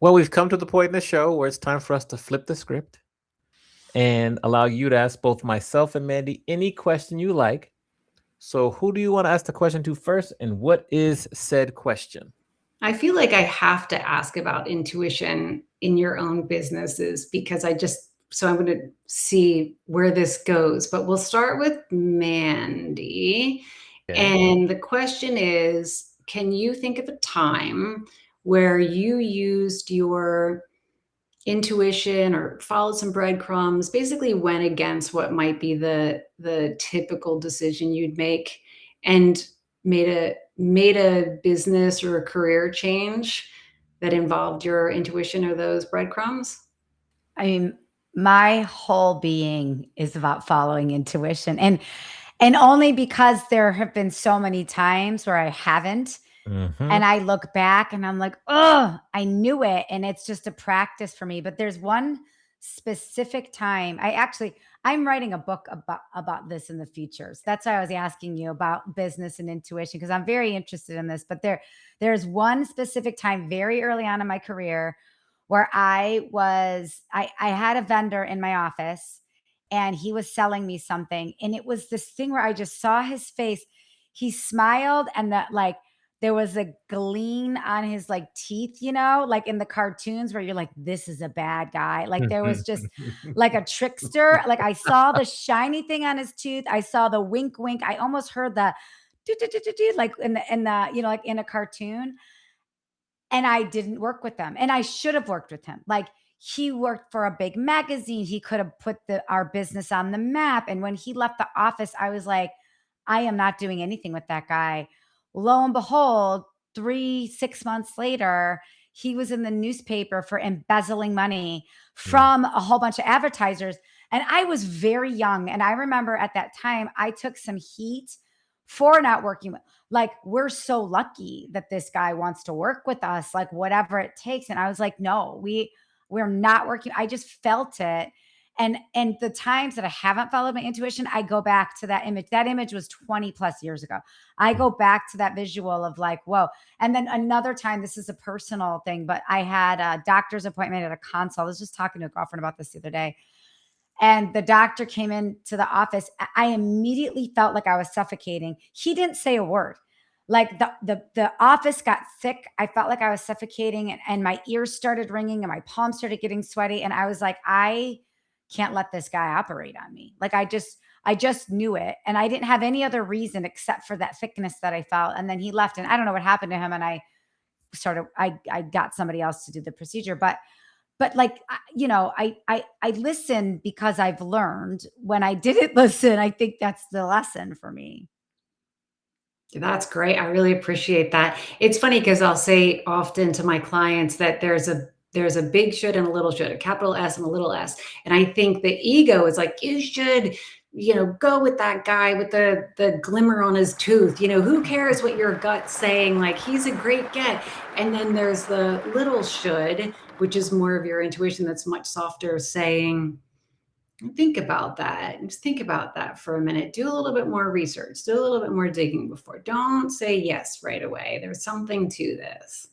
Well, we've come to the point in the show where it's time for us to flip the script and allow you to ask both myself and Mandy any question you like. So, who do you want to ask the question to first, and what is said question? I feel like I have to ask about intuition in your own businesses because so I'm going to see where this goes. But we'll start with Mandy. Okay. And the question is, can you think of a time where you used your intuition or followed some breadcrumbs, basically went against what might be the typical decision you'd make and made a business or a career change that involved your intuition or those breadcrumbs? I mean, my whole being is about following intuition and only because there have been so many times where I haven't. Hmm. And I look back and I'm like, oh, I knew it. And it's just a practice for me. But there's one specific time. I'm writing a book about this in the future. So that's why I was asking you about business and intuition, because I'm very interested in this. But there's one specific time very early on in my career where I had a vendor in my office and he was selling me something. And it was this thing where I just saw his face. He smiled and that like there was a gleam on his like teeth, like in the cartoons where you're like, this is a bad guy. Like there was just like a trickster. Like I saw the shiny thing on his tooth. I saw the wink, wink. I almost heard the do, do, do, do, do, like in the, like in a cartoon. And I didn't work with them. And I should have worked with him. Like he worked for a big magazine. He could have put our business on the map. And when he left the office, I was like, I am not doing anything with that guy. Lo and behold, 6 months later, he was in the newspaper for embezzling money from a whole bunch of advertisers. And I was very young. And I remember at that time, I took some heat for not working with, like, we're so lucky that this guy wants to work with us, like whatever it takes. And I was like, no, we're not working. I just felt it. And the times that I haven't followed my intuition, I go back to that image. That image was 20 plus years ago. I go back to that visual of like, whoa. And then another time, this is a personal thing, but I had a doctor's appointment at a consult. I was just talking to a girlfriend about this the other day. And the doctor came into the office. I immediately felt like I was suffocating. He didn't say a word. Like the office got thick. I felt like I was suffocating and my ears started ringing and my palms started getting sweaty. And I was like, I can't let this guy operate on me. Like I just knew it. And I didn't have any other reason except for that thickness that I felt. And then he left and I don't know what happened to him. And I got somebody else to do the procedure. But like, I listen because I've learned. When I didn't listen, I think that's the lesson for me. That's great. I really appreciate that. It's funny because I'll say often to my clients that there's a big should and a little should, a capital S and a little S. And I think the ego is like, you should, go with that guy with the glimmer on his tooth. Who cares what your gut's saying? Like he's a great get. And then there's the little should, which is more of your intuition that's much softer, saying, think about that. Just think about that for a minute. Do a little bit more research. Do a little bit more digging before. Don't say yes right away. There's something to this.